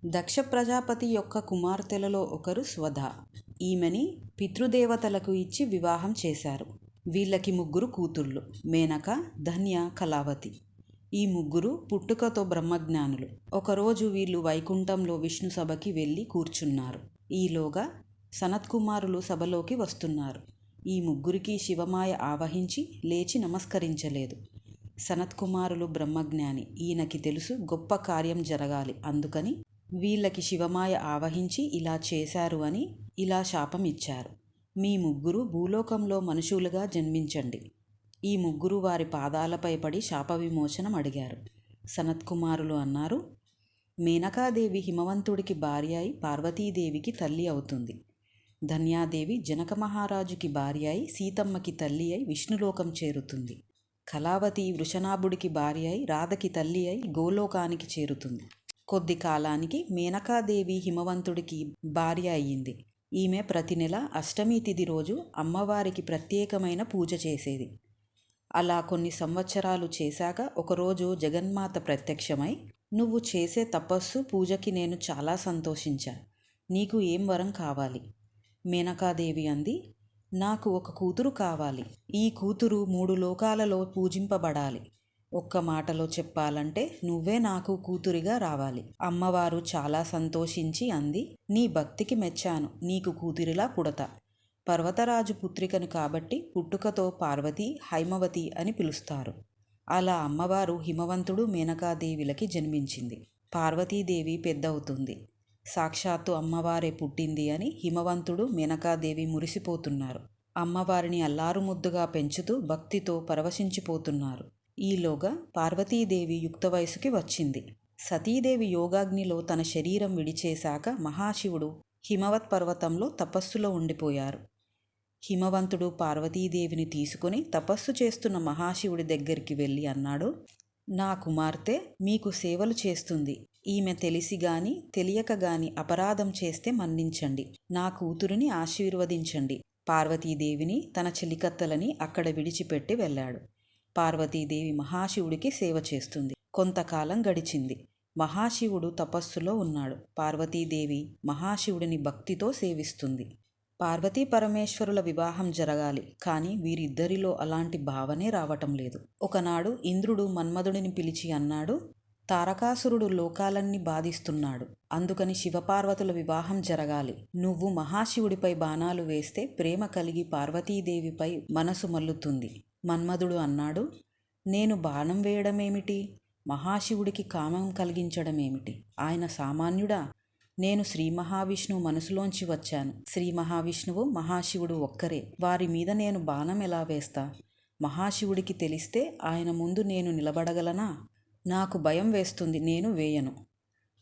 దక్ష ప్రజాపతి యొక్క కుమార్తెలలో ఒకరు స్వధ. ఈమెని పితృదేవతలకు ఇచ్చి వివాహం చేశారు. వీళ్ళకి ముగ్గురు కూతుళ్ళు, మేనక, ధన్య, కళావతి. ఈ ముగ్గురు పుట్టుకతో బ్రహ్మజ్ఞానులు. ఒకరోజు వీళ్ళు వైకుంఠంలో విష్ణు సభకి వెళ్ళి కూర్చున్నారు. ఈలోగా సనత్కుమారులు సభలోకి వస్తున్నారు. ఈ ముగ్గురికి శివమాయ ఆవహించి లేచి నమస్కరించలేదు. సనత్కుమారులు బ్రహ్మజ్ఞాని, ఈయనకి తెలుసు గొప్ప కార్యం జరగాలి, అందుకని వీళ్ళకి శివమాయ ఆవహించి ఇలా చేశారు అని ఇలా శాపం ఇచ్చారు. మీ ముగ్గురు భూలోకంలో మనుషులుగా జన్మించండి. ఈ ముగ్గురు వారి పాదాలపై పడి శాప విమోచనం అడిగారు. సనత్కుమారులు అన్నారు, మేనకాదేవి హిమవంతుడికి భార్య అయి పార్వతీదేవికి తల్లి అవుతుంది. ధన్యాదేవి జనక మహారాజుకి భార్య అయి సీతమ్మకి తల్లి అయి విష్ణులోకం చేరుతుంది. కళావతి వృషనాభుడికి భార్య అయి రాధకి తల్లి అయి గోలోకానికి చేరుతుంది. కొద్ది కాలానికి మేనకాదేవి హిమవంతుడికి భార్య అయ్యింది. ఈమె ప్రతి నెల అష్టమి తిథి రోజు అమ్మవారికి ప్రత్యేకమైన పూజ చేసేది. అలా కొన్ని సంవత్సరాలు చేశాక ఒకరోజు జగన్మాత ప్రత్యక్షమై, నువ్వు చేసే తపస్సు పూజకి నేను చాలా సంతోషించా. నీకు ఏం వరం కావాలి? మేనకాదేవి అంది, నాకు ఒక కూతురు కావాలి. ఈ కూతురు 3 లోకాలలో పూజింపబడాలి. ఒక్క మాటలో చెప్పాలంటే నువ్వే నాకు కూతురిగా రావాలి. అమ్మవారు చాలా సంతోషించి అంది, నీ భక్తికి మెచ్చాను. నీకు కూతురిలా పుడతా. పర్వతరాజు పుత్రికను కాబట్టి పుట్టుకతో పార్వతి, హైమవతి అని పిలుస్తారు. అలా అమ్మవారు హిమవంతుడు, మేనకాదేవిలకి జన్మించింది. పార్వతీదేవి పెద్దవుతుంది. సాక్షాత్తు అమ్మవారే పుట్టింది అని హిమవంతుడు, మేనకాదేవి మురిసిపోతున్నారు. అమ్మవారిని అల్లారుముద్దుగా పెంచుతూ భక్తితో పరవశించిపోతున్నారు. ఈలోగా పార్వతీదేవి యుక్త వయసుకి వచ్చింది. సతీదేవి యోగాగ్నిలో తన శరీరం విడిచేశాక మహాశివుడు హిమవత్ పర్వతంలో తపస్సులో ఉండిపోయారు. హిమవంతుడు పార్వతీదేవిని తీసుకుని తపస్సు చేస్తున్న మహాశివుడి దగ్గరికి వెళ్ళి అన్నాడు, నా కుమార్తె మీకు సేవలు చేస్తుంది. ఈమె తెలిసి గాని తెలియక గాని అపరాధం చేస్తే మన్నించండి. నా కూతురిని ఆశీర్వదించండి. పార్వతీదేవిని, తన చెలికత్తలని అక్కడ విడిచిపెట్టి వెళ్ళాడు. పార్వతీదేవి మహాశివుడికి సేవ చేస్తుంది. కొంతకాలం గడిచింది. మహాశివుడు తపస్సులో ఉన్నాడు. పార్వతీదేవి మహాశివుడిని భక్తితో సేవిస్తుంది. పార్వతీ పరమేశ్వరుల వివాహం జరగాలి, కానీ వీరిద్దరిలో అలాంటి భావనే రావటం లేదు. ఒకనాడు ఇంద్రుడు మన్మధుడిని పిలిచి అన్నాడు, తారకాసురుడు లోకాలన్నీ బాధిస్తున్నాడు. అందుకని శివపార్వతుల వివాహం జరగాలి. నువ్వు మహాశివుడిపై బాణాలు వేస్తే ప్రేమ కలిగి పార్వతీదేవిపై మనసు మల్లుతుంది. మన్మధుడు అన్నాడు, నేను బాణం వేయడమేమిటి? మహాశివుడికి కామం కలిగించడమేమిటి? ఆయన సామాన్యుడా? నేను శ్రీ మహావిష్ణువు మనసులోంచి వచ్చాను. శ్రీ మహావిష్ణువు, మహాశివుడు ఒక్కరే. వారి మీద నేను బాణం ఎలా వేస్తా? మహాశివుడికి తెలిస్తే ఆయన ముందు నేను నిలబడగలనా? నాకు భయం వేస్తుంది, నేను వేయను.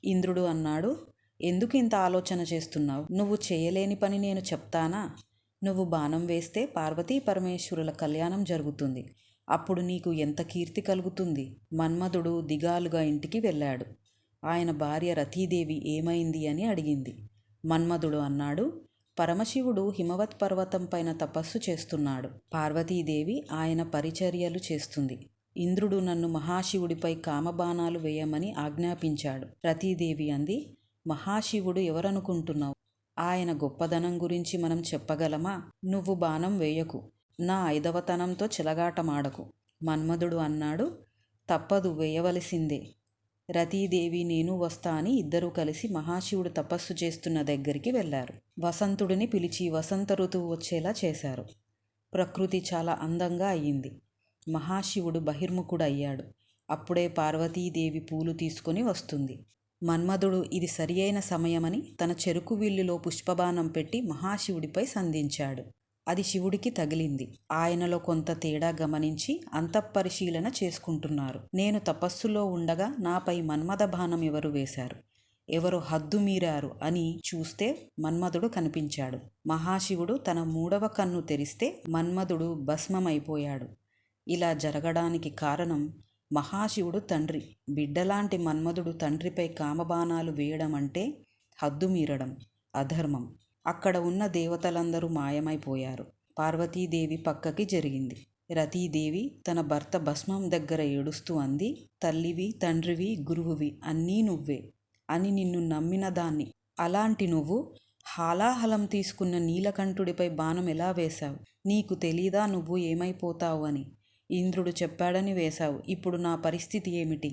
ఇంద్రుడు అన్నాడు, ఎందుకు ఇంత ఆలోచన చేస్తున్నావు? నువ్వు చేయలేని పని నేను చెప్తానా? నువ్వు బాణం వేస్తే పార్వతీ పరమేశ్వరుల కళ్యాణం జరుగుతుంది. అప్పుడు నీకు ఎంత కీర్తి కలుగుతుంది. మన్మధుడు దిగాలుగా ఇంటికి వెళ్ళాడు. ఆయన భార్య రతీదేవి ఏమైంది అని అడిగింది. మన్మధుడు అన్నాడు, పరమశివుడు హిమవత్ పర్వతం పైన తపస్సు చేస్తున్నాడు. పార్వతీదేవి ఆయన పరిచర్యలు చేస్తుంది. ఇంద్రుడు నన్ను మహాశివుడిపై కామబాణాలు వేయమని ఆజ్ఞాపించాడు. రతీదేవి అంది, మహాశివుడు ఎవరనుకుంటున్నావు? ఆయన గొప్పదనం గురించి మనం చెప్పగలమా? నువ్వు బాణం వేయకు. నా 5వతనంతో చెలగాటమాడకు. మన్మధుడు అన్నాడు, తప్పదు, వేయవలసిందే. రతీదేవి నేను వస్తా అని ఇద్దరూ కలిసి మహాశివుడు తపస్సు చేస్తున్న దగ్గరికి వెళ్ళారు. వసంతుడిని పిలిచి వసంత ఋతువు వచ్చేలా చేశారు. ప్రకృతి చాలా అందంగా అయ్యింది. మహాశివుడు బహిర్ముఖుడు అయ్యాడు. అప్పుడే పార్వతీదేవి పూలు తీసుకొని వస్తుంది. మన్మధుడు ఇది సరి అయిన సమయమని తన చెరుకు విల్లులో పుష్పబాణం పెట్టి మహాశివుడిపై సంధించాడు. అది శివుడికి తగిలింది. ఆయనలో కొంత తేడా గమనించి అంతఃపరిశీలన చేసుకుంటున్నారు. నేను తపస్సులో ఉండగా నాపై మన్మథ బాణం ఎవరు వేశారు? ఎవరు హద్దు మీరారు అని చూస్తే మన్మధుడు కనిపించాడు. మహాశివుడు తన 3వ కన్ను తెరిస్తే మన్మధుడు భస్మమైపోయాడు. ఇలా జరగడానికి కారణం మహాశివుడు తండ్రి. బిడ్డలాంటి మన్మధుడు తండ్రిపై కామబాణాలు వేయడం అంటే హద్దు మీరడం, అధర్మం. అక్కడ ఉన్న దేవతలందరూ మాయమైపోయారు. పార్వతీదేవి పక్కకి జరిగింది. రతీదేవి తన భర్త భస్మం దగ్గర ఏడుస్తూ అంది, తల్లివి, తండ్రివి, గురువువి అన్నీ నువ్వే. అని నిన్ను నమ్మిన దాన్ని. అలాంటి నువ్వు హాలాహలం తీసుకున్న నీలకంఠుడిపై బాణం ఎలా వేశావు? నీకు తెలీదా నువ్వు ఏమైపోతావు అని? ఇంద్రుడు చెప్పాడని వేశావు. ఇప్పుడు నా పరిస్థితి ఏమిటి?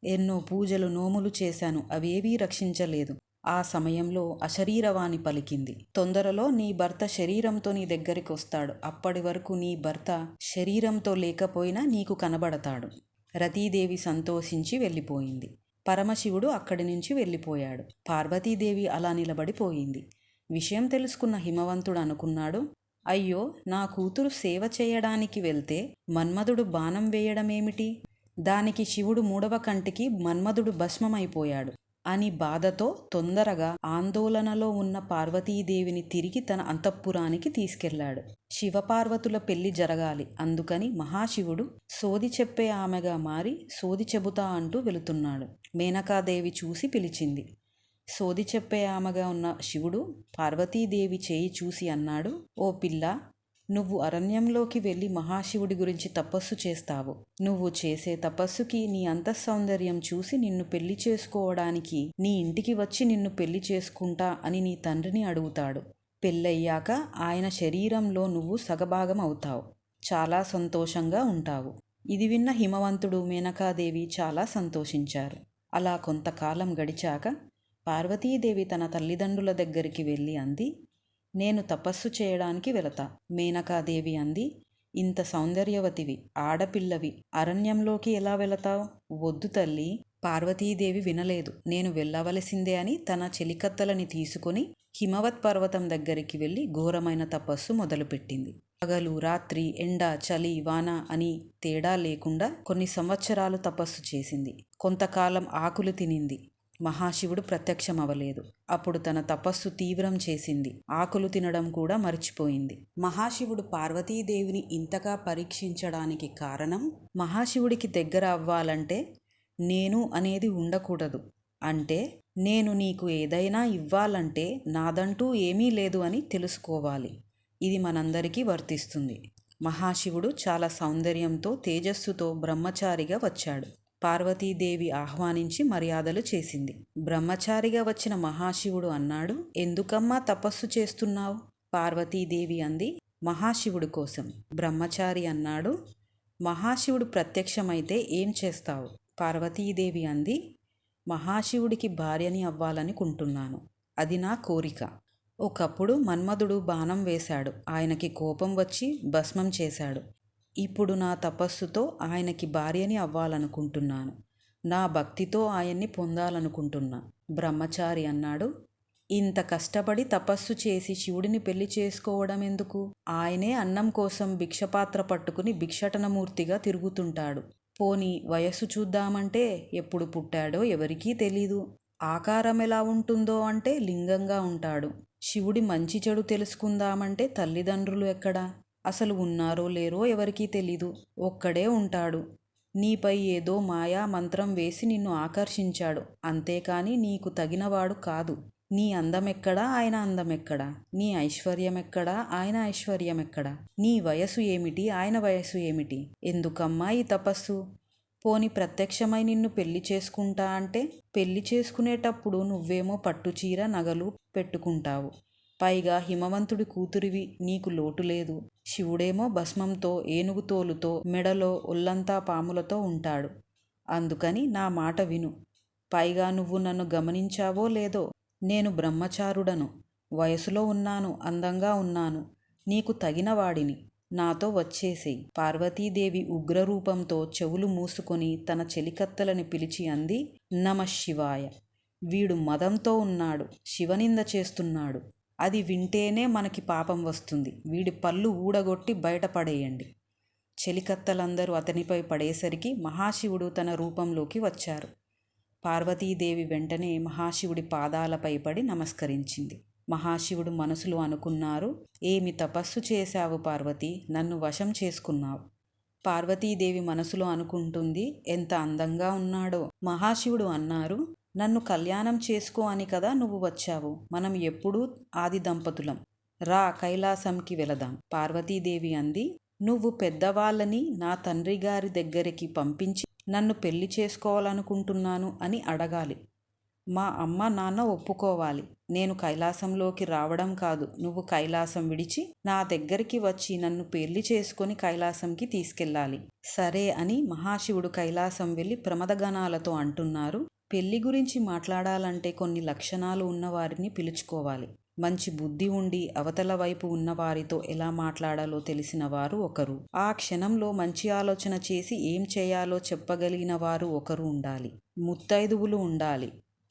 ఎన్నో పూజలు నోములు చేశాను, అవేవీ రక్షించలేదు. ఆ సమయంలో అశరీరవాణి పలికింది, తొందరలో నీ భర్త శరీరంతో నీ దగ్గరికి వస్తాడు. అప్పటి వరకు నీ భర్త శరీరంతో లేకపోయినా నీకు కనబడతాడు. రతీదేవి సంతోషించి వెళ్ళిపోయింది. పరమశివుడు అక్కడి నుంచి వెళ్ళిపోయాడు. పార్వతీదేవి అలా నిలబడిపోయింది. విషయం తెలుసుకున్న హిమవంతుడు అనుకున్నాడు, అయ్యో, నా కూతురు సేవ చేయడానికి వెళ్తే మన్మధుడు బాణం వేయడమేమిటి? దానికి శివుడు 3వ కంటికి మన్మధుడు భస్మమైపోయాడు అని బాధతో తొందరగా ఆందోళనలో ఉన్న పార్వతీదేవిని తిరిగి తన అంతఃపురానికి తీసుకెళ్లాడు. శివపార్వతుల పెళ్లి జరగాలి. అందుకని మహాశివుడు సోది చెప్పే ఆమెగా మారి సోది చెబుతా అంటూ వెళుతున్నాడు. మేనకాదేవి చూసి పిలిచింది. సోది చెప్పే ఆమెగా ఉన్న శివుడు పార్వతీదేవి చేయి చూసి అన్నాడు, ఓ పిల్ల, నువ్వు అరణ్యంలోకి వెళ్ళి మహాశివుడి గురించి తపస్సు చేస్తావు. నువ్వు చేసే తపస్సుకి నీ అంతఃసౌందర్యం చూసి నిన్ను పెళ్లి చేసుకోవడానికి నీ ఇంటికి వచ్చి నిన్ను పెళ్లి చేసుకుంటా అని నీ తండ్రిని అడుగుతాడు. పెళ్ళయ్యాక ఆయన శరీరంలో నువ్వు సగభాగం అవుతావు. చాలా సంతోషంగా ఉంటావు. ఇది విన్న హిమవంతుడు, మేనకాదేవి చాలా సంతోషించారు. అలా కొంతకాలం గడిచాక పార్వతీదేవి తన తల్లిదండ్రుల దగ్గరికి వెళ్ళి అంది, నేను తపస్సు చేయడానికి వెళతా. మేనకాదేవి అంది, ఇంత సౌందర్యవతివి, ఆడపిల్లవి, అరణ్యంలోకి ఎలా వెళతావు? వద్దు తల్లి. పార్వతీదేవి వినలేదు. నేను వెళ్ళవలసిందే అని తన చెలికత్తలని తీసుకుని హిమవత్ పర్వతం దగ్గరికి వెళ్ళి ఘోరమైన తపస్సు మొదలుపెట్టింది. పగలు రాత్రి, ఎండ చలి వాన అని తేడా లేకుండా కొన్ని సంవత్సరాలు తపస్సు చేసింది. కొంతకాలం ఆకులు తినింది. మహాశివుడు ప్రత్యక్షమవలేదు. అప్పుడు తన తపస్సు తీవ్రం చేసింది. ఆకులు తినడం కూడా మర్చిపోయింది. మహాశివుడు పార్వతీదేవిని ఇంతగా పరీక్షించడానికి కారణం, మహాశివుడికి దగ్గర అవ్వాలంటే నేను అనేది ఉండకూడదు. అంటే నేను నీకు ఏదైనా ఇవ్వాలంటే నాదంటూ ఏమీ లేదు అని తెలుసుకోవాలి. ఇది మనందరికీ వర్తిస్తుంది. మహాశివుడు చాలా సౌందర్యంతో తేజస్సుతో బ్రహ్మచారిగా వచ్చాడు. పార్వతీదేవి ఆహ్వానించి మర్యాదలు చేసింది. బ్రహ్మచారిగా వచ్చిన మహాశివుడు అన్నాడు, ఎందుకమ్మా తపస్సు చేస్తున్నావు? పార్వతీదేవి అంది, మహాశివుడి కోసం. బ్రహ్మచారి అన్నాడు, మహాశివుడు ప్రత్యక్షమైతే ఏం చేస్తావు? పార్వతీదేవి అంది, మహాశివుడికి భార్యని అవ్వాలనుకుంటున్నాను. అది నా కోరిక. ఒకప్పుడు మన్మధుడు బాణం వేశాడు. ఆయనకి కోపం వచ్చి భస్మం చేశాడు. ఇప్పుడు నా తపస్సుతో ఆయనకి భార్యని అవ్వాలనుకుంటున్నాను. నా భక్తితో ఆయన్ని పొందాలనుకుంటున్నా. బ్రహ్మచారి అన్నాడు, ఇంత కష్టపడి తపస్సు చేసి శివుడిని పెళ్లి చేసుకోవడం ఎందుకు? ఆయనే అన్నం కోసం భిక్షపాత్ర పట్టుకుని భిక్షటనమూర్తిగా తిరుగుతుంటాడు. పోని వయస్సు చూద్దామంటే ఎప్పుడు పుట్టాడో ఎవరికీ తెలీదు. ఆకారం ఎలా ఉంటుందో అంటే లింగంగా ఉంటాడు. శివుడి మంచి చెడు తెలుసుకుందామంటే తల్లిదండ్రులు ఎక్కడా? అసలు ఉన్నారో లేరో ఎవరికీ తెలీదు. ఒక్కడే ఉంటాడు. నీపై ఏదో మాయా మంత్రం వేసి నిన్ను ఆకర్షించాడు. అంతేకాని నీకు తగినవాడు కాదు. నీ అందమెక్కడా, ఆయన అందమెక్కడా? నీ ఐశ్వర్యమెక్కడా, ఆయన ఐశ్వర్యమెక్కడా? నీ వయసు ఏమిటి, ఆయన వయసు ఏమిటి? ఎందుకమ్మా ఈ తపస్సు? పోని ప్రత్యక్షమై నిన్ను పెళ్లి చేసుకుంటా అంటే పెళ్లి చేసుకునేటప్పుడు నువ్వేమో పట్టుచీర నగలు పెట్టుకుంటావు. పైగా హిమవంతుడి కూతురివి, నీకు లోటు లేదు. శివుడేమో భస్మంతో, ఏనుగు తోలుతో, మెడలో ఒళ్ళంతా పాములతో ఉంటాడు. అందుకని నా మాట విను. పైగా నువ్వు నన్ను గమనించావో లేదో, నేను బ్రహ్మచారుడను, వయసులో ఉన్నాను, అందంగా ఉన్నాను, నీకు తగిన వాడిని. నాతో వచ్చేసేయి. పార్వతీదేవి ఉగ్రరూపంతో చెవులు మూసుకొని తన చెలికత్తలని పిలిచి అంది, నమఃశివాయ. వీడు మదంతో ఉన్నాడు, శివనింద చేస్తున్నాడు. అది వింటేనే మనకి పాపం వస్తుంది. వీడి పళ్ళు ఊడగొట్టి బయటపడేయండి. చెలికత్తలందరూ అతనిపై పడేసరికి మహాశివుడు తన రూపంలోకి వచ్చారు. పార్వతీదేవి వెంటనే మహాశివుడి పాదాలపై పడి నమస్కరించింది. మహాశివుడు మనసులో అనుకున్నారు, ఏమి తపస్సు చేశావు పార్వతి, నన్ను వశం చేసుకున్నావు. పార్వతీదేవి మనసులో అనుకుంటుంది, ఎంత అందంగా ఉన్నాడో. మహాశివుడు అన్నారు, నన్ను కళ్యాణం చేసుకో అని కదా నువ్వు వచ్చావు. మనం ఎప్పుడూ ఆది దంపతులం. రా, కైలాసంకి వెళదాం. పార్వతీదేవి అంది, నువ్వు పెద్దవాళ్ళని నా తండ్రి గారి దగ్గరికి పంపించి నన్ను పెళ్లి చేసుకోవాలనుకుంటున్నాను అని అడగాలి. మా అమ్మ నాన్న ఒప్పుకోవాలి. నేను కైలాసంలోకి రావడం కాదు, నువ్వు కైలాసం విడిచి నా దగ్గరికి వచ్చి నన్ను పెళ్లి చేసుకొని కైలాసంకి తీసుకెళ్ళాలి. సరే అని మహాశివుడు కైలాసం వెళ్ళి ప్రమదగణాలతో అంటున్నారు, పెళ్లి గురించి మాట్లాడాలంటే కొన్ని లక్షణాలు ఉన్నవారిని పిలుచుకోవాలి. మంచి బుద్ధి ఉండి అవతల వైపు ఉన్నవారితో ఎలా మాట్లాడాలో తెలిసిన వారు ఒకరు, ఆ క్షణంలో మంచి ఆలోచన చేసి ఏం చేయాలో చెప్పగలిగిన వారు ఒకరు ఉండాలి. ముత్తైదువులు ఉండాలి.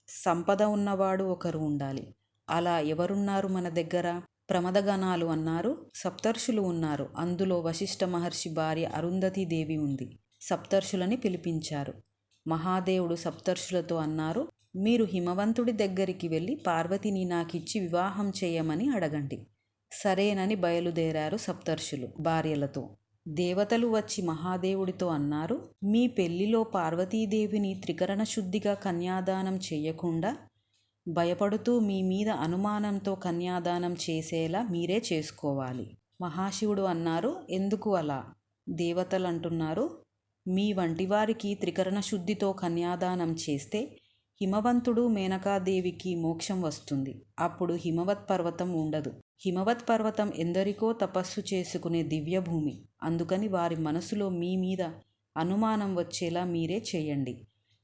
సంపద ఉన్నవాడు ఒకరు ఉండాలి. అలా ఎవరున్నారు మన దగ్గర? ప్రమదగణాలు అన్నారు. సప్తర్షులు ఉన్నారు. అందులో వశిష్ఠ మహర్షి భార్య అరుంధతీదేవి ఉంది. సప్తర్షులని పిలిపించారు. మహాదేవుడు సప్తర్షులతో అన్నారు, మీరు హిమవంతుడి దగ్గరికి వెళ్ళి పార్వతిని నాకిచ్చి వివాహం చేయమని అడగండి. సరేనని బయలుదేరారు సప్తర్షులు భార్యలతో. దేవతలు వచ్చి మహాదేవుడితో అన్నారు, మీ పెళ్లిలో పార్వతీదేవిని త్రికరణ శుద్ధిగా కన్యాదానం చేయకుండా భయపడుతూ మీ మీద అనుమానంతో కన్యాదానం చేసేలా మీరే చేసుకోవాలి. మహాశివుడు అన్నారు, ఎందుకు అలా? దేవతలు అంటున్నారు, మీ వంటి వారికి త్రికరణ శుద్ధితో కన్యాదానం చేస్తే హిమవంతుడు మేనకాదేవికి మోక్షం వస్తుంది. అప్పుడు హిమవత్ పర్వతం ఉండదు. హిమవత్ పర్వతం ఎందరికో తపస్సు చేసుకునే దివ్యభూమి. అందుకని వారి మనసులో మీ మీద అనుమానం వచ్చేలా మీరే చేయండి.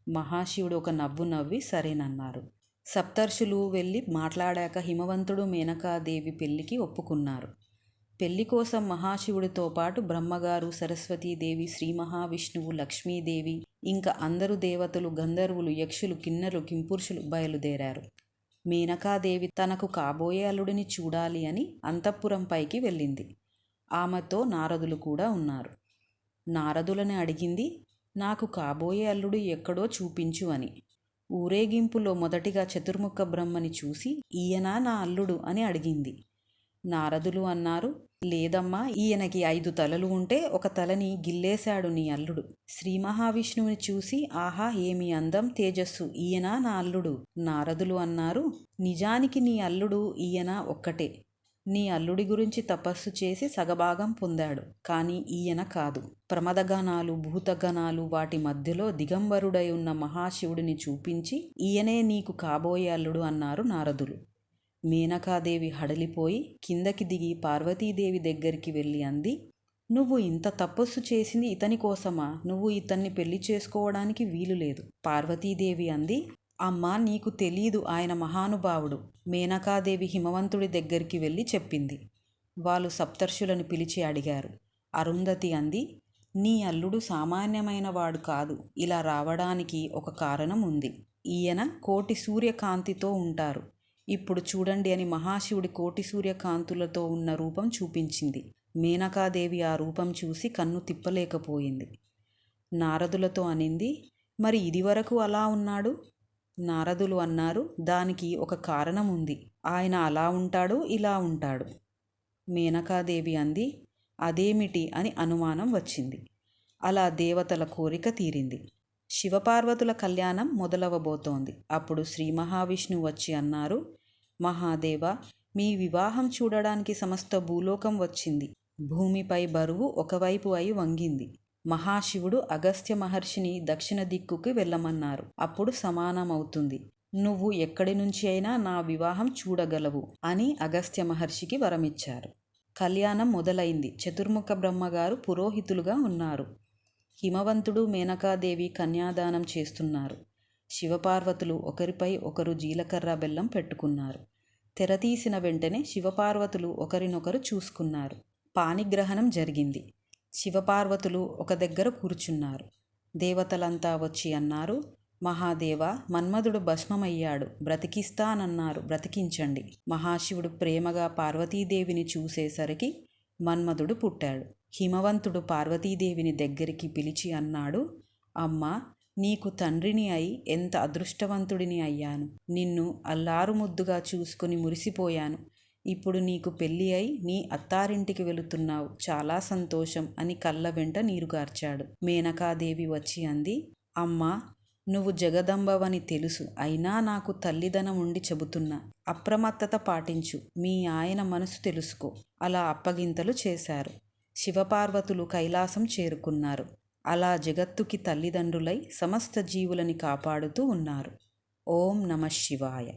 మహాశివుడు ఒక నవ్వు నవ్వి సరేనన్నారు. సప్తర్షులు వెళ్ళి మాట్లాడాక హిమవంతుడు మేనకాదేవి పెళ్లికి ఒప్పుకున్నారు. పెళ్లి కోసం మహాశివుడితో పాటు బ్రహ్మగారు, సరస్వతీదేవి, శ్రీ మహావిష్ణువు, లక్ష్మీదేవి, ఇంకా అందరు దేవతలు, గంధర్వులు, యక్షులు, కిన్నెరు, కింపురుషులు బయలుదేరారు. మేనకాదేవి తనకు కాబోయే అల్లుడిని చూడాలి అని అంతఃపురం పైకి వెళ్ళింది. ఆమెతో నారదులు కూడా ఉన్నారు. నారదులని అడిగింది, నాకు కాబోయే అల్లుడు ఎక్కడో చూపించు అని. ఊరేగింపులో మొదటిగా చతుర్ముఖ బ్రహ్మని చూసి ఈయన నా అల్లుడు అని అడిగింది. నారదులు అన్నారు, లేదమ్మా, ఈయనకి 5 తలలు ఉంటే ఒక తలని గిల్లేశాడు నీ అల్లుడు. శ్రీ మహావిష్ణువుని చూసి ఆహా ఏమి అందం, తేజస్సు, ఈయన నా అల్లుడు. నారదులు అన్నారు, నిజానికి నీ అల్లుడు ఈయన ఒక్కటే. నీ అల్లుడి గురించి తపస్సు చేసి సగభాగం పొందాడు, కానీ ఈయన కాదు. ప్రమదగణాలు, భూతగణాలు వాటి మధ్యలో దిగంబరుడై ఉన్న మహాశివుడిని చూపించి ఈయనే నీకు కాబోయే అల్లుడు అన్నారు నారదులు. మేనకాదేవి హడలిపోయి కిందకి దిగి పార్వతీదేవి దగ్గరికి వెళ్ళి అంది, నువ్వు ఇంత తపస్సు చేసింది ఇతని కోసమా? నువ్వు ఇతన్ని పెళ్లి చేసుకోవడానికి వీలు లేదు. పార్వతీదేవి అంది, అమ్మా నీకు తెలీదు, ఆయన మహానుభావుడు. మేనకాదేవి హిమవంతుడి దగ్గరికి వెళ్ళి చెప్పింది. వాళ్ళు సప్తర్షులను పిలిచి అడిగారు. అరుంధతి అంది, నీ అల్లుడు సామాన్యమైన వాడు కాదు. ఇలా రావడానికి ఒక కారణం ఉంది. ఈయన కోటి సూర్యకాంతితో ఉంటారు. ఇప్పుడు చూడండి అని మహాశివుడి కోటి సూర్యకాంతులతో ఉన్న రూపం చూపించింది. మేనకాదేవి ఆ రూపం చూసి కన్ను తిప్పలేకపోయింది. నారదులతో అనింది, మరి ఇదివరకు అలా ఉన్నాడు? నారదులు అన్నారు, దానికి ఒక కారణం ఉంది. ఆయన అలా ఉంటాడు, ఇలా ఉంటాడు. మేనకాదేవి అంది, అదేమిటి అని అనుమానం వచ్చింది. అలా దేవతల కోరిక తీరింది. శివపార్వతుల కళ్యాణం మొదలవబోతోంది. అప్పుడు శ్రీ మహావిష్ణువు వచ్చి అన్నారు, మహాదేవ, మీ వివాహం చూడడానికి సమస్త భూలోకం వచ్చింది. భూమిపై బరువు ఒకవైపు అయి వంగింది. మహాశివుడు అగస్త్య మహర్షిని దక్షిణ దిక్కుకి వెళ్ళమన్నారు. అప్పుడు సమానమవుతుంది. నువ్వు ఎక్కడి నుంచి అయినా నా వివాహం చూడగలవు అని అగస్త్య మహర్షికి వరమిచ్చారు. కళ్యాణం మొదలైంది. చతుర్ముఖ బ్రహ్మగారు పురోహితులుగా ఉన్నారు. హిమవంతుడు, మేనకాదేవి కన్యాదానం చేస్తున్నారు. శివపార్వతులు ఒకరిపై ఒకరు జీలకర్ర బెల్లం పెట్టుకున్నారు. తెరతీసిన వెంటనే శివపార్వతులు ఒకరినొకరు చూసుకున్నారు. పాణిగ్రహణం జరిగింది. శివపార్వతులు ఒక దగ్గర కూర్చున్నారు. దేవతలంతా వచ్చి అన్నారు, మహాదేవ, మన్మధుడు భస్మమయ్యాడు, బ్రతికిస్తానన్నారు, బ్రతికించండి. మహాశివుడు ప్రేమగా పార్వతీదేవిని చూసేసరికి మన్మధుడు పుట్టాడు. హిమవంతుడు పార్వతీదేవిని దగ్గరికి పిలిచి అన్నాడు, అమ్మా, నీకు తండ్రిని అయి ఎంత అదృష్టవంతుడిని అయ్యాను. నిన్ను అల్లారు ముద్దుగా చూసుకుని మురిసిపోయాను. ఇప్పుడు నీకు పెళ్ళి అయి నీ అత్తారింటికి వెళుతున్నావు, చాలా సంతోషం అని కళ్ళ వెంట నీరు గార్చాడు. మేనకాదేవి వచ్చి అంది, అమ్మా, నువ్వు జగదంబవని తెలుసు, అయినా నాకు తల్లిదనం ఉండి చెబుతున్నా, అప్రమత్తత పాటించు, మీ ఆయన మనసు తెలుసుకో. అలా అప్పగింతలు చేశారు. శివపార్వతులు కైలాసం చేరుకున్నారు. అలా జగత్తుకి తల్లిదండ్రులై సమస్త జీవులని కాపాడుతూ ఉన్నారు. ఓం నమ శివాయ.